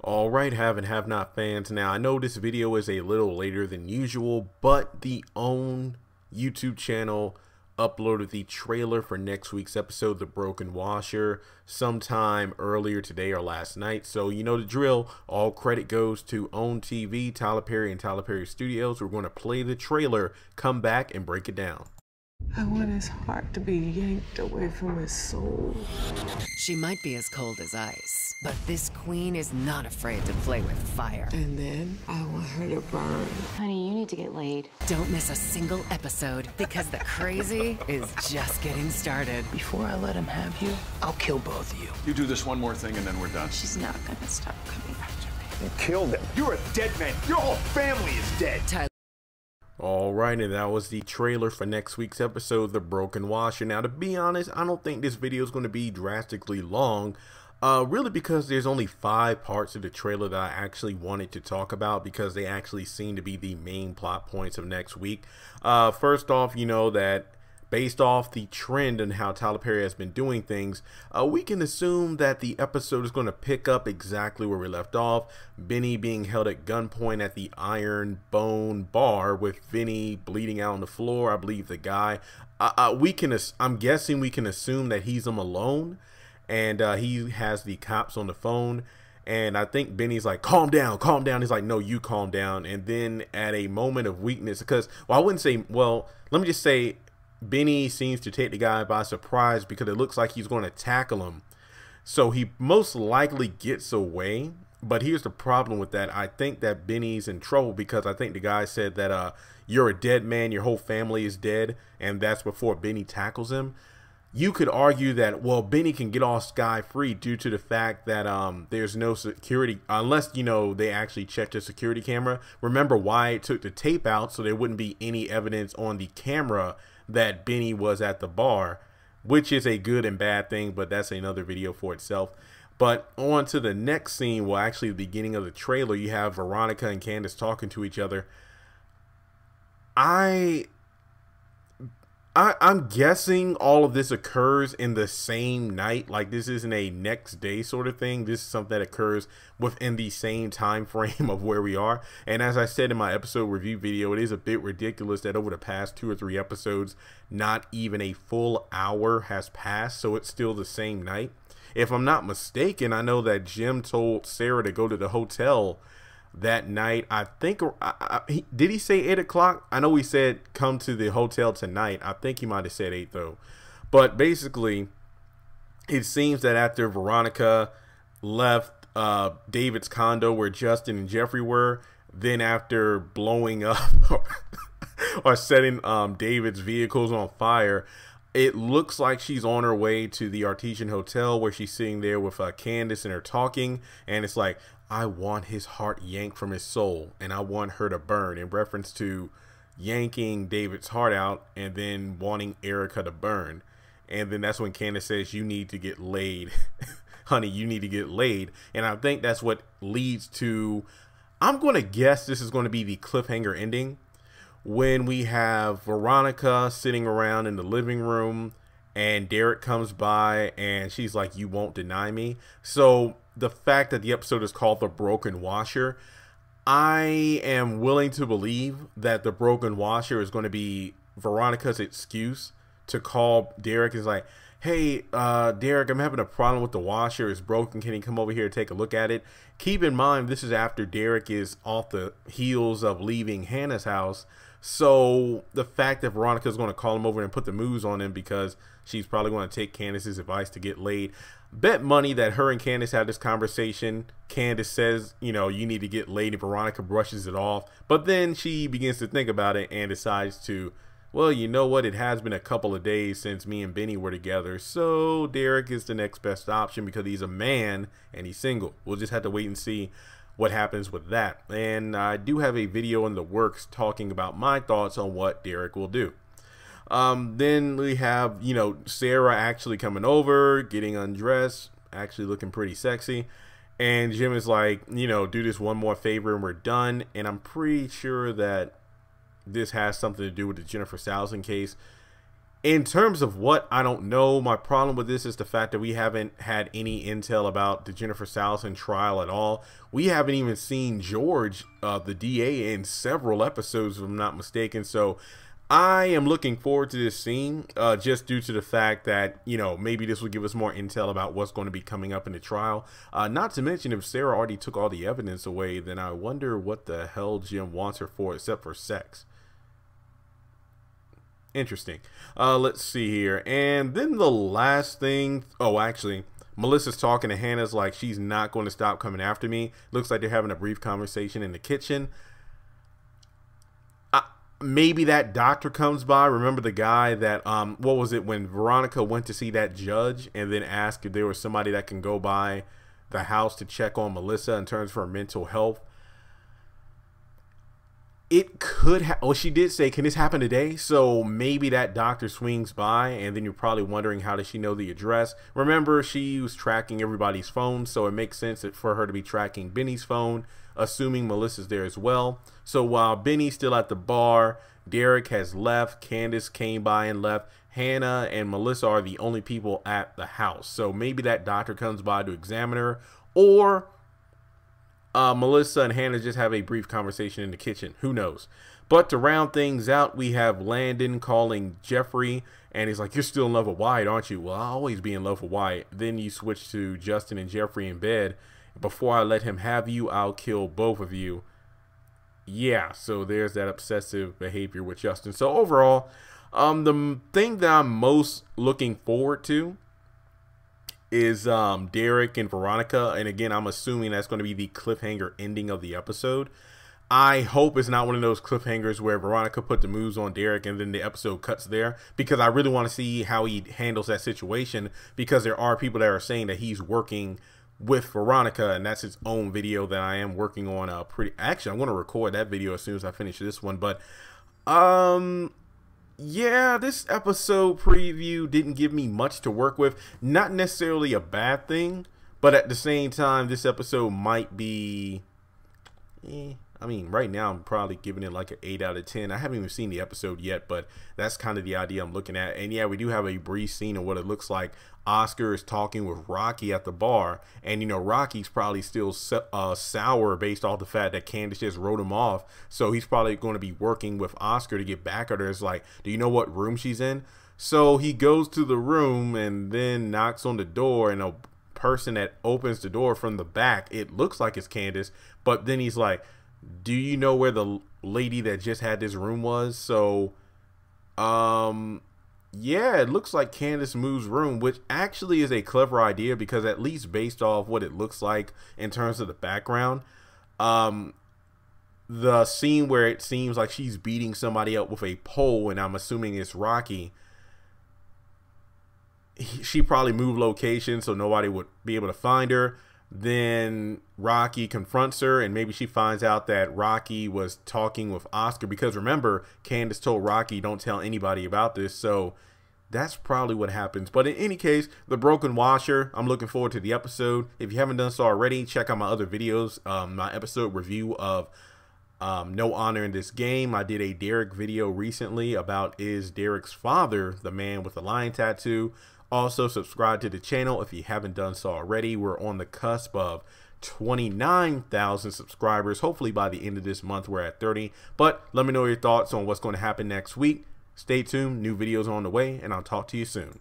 Alright, have and have not fans. Now, I know this video is a little later than usual, but the OWN YouTube channel uploaded the trailer for next week's episode, The Broken Washer, sometime earlier today or last night. So you know the drill. All credit goes to OWN TV, Tyler Perry and Tyler Perry Studios. We're going to play the trailer, come back, and break it down. I want his heart to be yanked away from his soul. She might be as cold as ice, but this queen is not afraid to play with fire. And then I want her to burn. Honey, you need to get laid. Don't miss a single episode, because the crazy is just getting started. Before I let him have you, I'll kill both of you. You do this one more thing and then we're done. She's not gonna stop coming after me. You killed him. You're a dead man. Your whole family is dead. Alright, and that was the trailer for next week's episode, The Broken Washer. Now, to be honest, I don't think this video is going to be drastically long. Really because there's only 5 parts of the trailer that I actually wanted to talk about, because they actually seem to be the main plot points of next week. First off, you know that based off the trend and how Tyler Perry has been doing things, we can assume that the episode is going to pick up exactly where we left off. Benny being held at gunpoint at the Iron Bone bar with Vinny bleeding out on the floor. I believe the guy, I'm guessing we can assume that he's him alone, and he has the cops on the phone. And I think Benny's like, calm down, calm down. He's like, no, you calm down. And then at a moment of weakness, because, well, I wouldn't say, well, let me just say, Benny seems to take the guy by surprise because it looks like he's going to tackle him. So he most likely gets away. But here's the problem with that. I think that Benny's in trouble because I think the guy said that you're a dead man, your whole family is dead. And that's before Benny tackles him. You could argue that, well, Benny can get off scot-free due to the fact that there's no security, unless, you know, they actually checked the security camera. Remember why it took the tape out, so there wouldn't be any evidence on the camera that Benny was at the bar, which is a good and bad thing, but that's another video for itself. But on to the next scene, well, actually the beginning of the trailer, you have Veronica and Candace talking to each other. I'm guessing all of this occurs in the same night. Like, this isn't a next day sort of thing. This is something that occurs within the same time frame of where we are. And as I said in my episode review video, it is a bit ridiculous that over the past 2 or 3 episodes, not even a full hour has passed. So it's still the same night. If I'm not mistaken, I know that Jim told Sarah to go to the hotel that night. I think, did he say 8 o'clock? I know he said come to the hotel tonight. I think he might have said 8 though. But basically, it seems that after Veronica left David's condo where Justin and Jeffrey were, then after blowing up or setting David's vehicles on fire, it looks like she's on her way to the Artesian Hotel where she's sitting there with Candace and her talking, and it's like, I want his heart yanked from his soul, and I want her to burn, in reference to yanking David's heart out and then wanting Erica to burn. And then that's when Candace says, you need to get laid. Honey, you need to get laid. And I think that's what leads to, I'm going to guess this is going to be the cliffhanger ending, when we have Veronica sitting around in the living room and Derek comes by and she's like, you won't deny me. So the fact that the episode is called The Broken Washer, I am willing to believe that the Broken Washer is going to be Veronica's excuse to call Derek. Is like, hey, Derek, I'm having a problem with the washer. It's broken. Can you come over here and take a look at it? Keep in mind, this is after Derek is off the heels of leaving Hannah's house. So the fact that Veronica is going to call him over and put the moves on him because she's probably going to take Candace's advice to get laid. Bet money that her and Candace had this conversation. Candace says, you know, you need to get laid, and Veronica brushes it off. But then she begins to think about it and decides to, well, you know what? It has been a couple of days since me and Benny were together. So Derek is the next best option because he's a man and he's single. We'll just have to wait and see what happens with that. And I do have a video in the works talking about my thoughts on what Derek will do. Then we have, you know, Sarah actually coming over, getting undressed, actually looking pretty sexy. And Jim is like, you know, do this one more favor and we're done. And I'm pretty sure that this has something to do with the Jennifer Salzin case. In terms of what, I don't know. My problem with this is the fact that we haven't had any intel about the Jennifer Salson trial at all. We haven't even seen George, the DA, in several episodes, if I'm not mistaken. So I am looking forward to this scene, just due to the fact that, you know, maybe this will give us more intel about what's going to be coming up in the trial. Not to mention, if Sarah already took all the evidence away, then I wonder what the hell Jim wants her for except for sex. Interesting. Let's see here. And then the last thing, oh, actually, Melissa's talking to Hannah's like she's not going to stop coming after me. Looks like they're having a brief conversation in the kitchen. Maybe that doctor comes by. Remember the guy that, what was it, when Veronica went to see that judge and then asked if there was somebody that can go by the house to check on Melissa in terms of her mental health? It could have, oh, she did say, can this happen today? So maybe that doctor swings by, and then you're probably wondering, how does she know the address? Remember, she was tracking everybody's phone, so it makes sense for her to be tracking Benny's phone, assuming Melissa's there as well. So while Benny's still at the bar, Derek has left, Candace came by and left, Hannah and Melissa are the only people at the house. So maybe that doctor comes by to examine her, or Melissa and Hannah just have a brief conversation in the kitchen. Who knows? But to round things out, we have Landon calling Jeffrey, and he's like, you're still in love with Wyatt, aren't you? Well, I'll always be in love with Wyatt. Then you switch to Justin and Jeffrey in bed. Before I let him have you, I'll kill both of you. Yeah, so there's that obsessive behavior with Justin. So overall, the thing that I'm most looking forward to is Derek and Veronica, and again, I'm assuming that's going to be the cliffhanger ending of the episode. I hope it's not one of those cliffhangers where Veronica put the moves on Derek and then the episode cuts there, because I really want to see how he handles that situation, because there are people that are saying that he's working with Veronica, and that's his own video that I am working on. Actually, I'm going to record that video as soon as I finish this one. But yeah, this episode preview didn't give me much to work with. Not necessarily a bad thing, but at the same time, this episode might be, I mean, right now I'm probably giving it like an 8 out of 10. I haven't even seen the episode yet, but that's kind of the idea I'm looking at. And yeah, we do have a brief scene of what it looks like. Oscar is talking with Rocky at the bar, and you know, Rocky's probably still sour based off the fact that Candace just wrote him off. So he's probably going to be working with Oscar to get back at her. It's like, do you know what room she's in? So he goes to the room and then knocks on the door, and a person that opens the door from the back, it looks like it's Candace, but then he's like, do you know where the lady that just had this room was? So yeah, it looks like Candace moves room, which actually is a clever idea, because at least based off what it looks like in terms of the background, the scene where it seems like she's beating somebody up with a pole, and I'm assuming it's Rocky, she probably moved location so nobody would be able to find her. Then Rocky confronts her, and maybe she finds out that Rocky was talking with Oscar, because remember, Candace told Rocky, don't tell anybody about this. So that's probably what happens. But in any case, the broken washer, I'm looking forward to the episode. If you haven't done so already, check out my other videos, my episode review of No Honor in This Game. I did a Derek video recently about, is Derek's father the man with the lion tattoo? Also, subscribe to the channel if you haven't done so already. We're on the cusp of 29,000 subscribers. Hopefully by the end of this month we're at 30. But let me know your thoughts on what's going to happen next week. Stay tuned. New videos on the way, and I'll talk to you soon.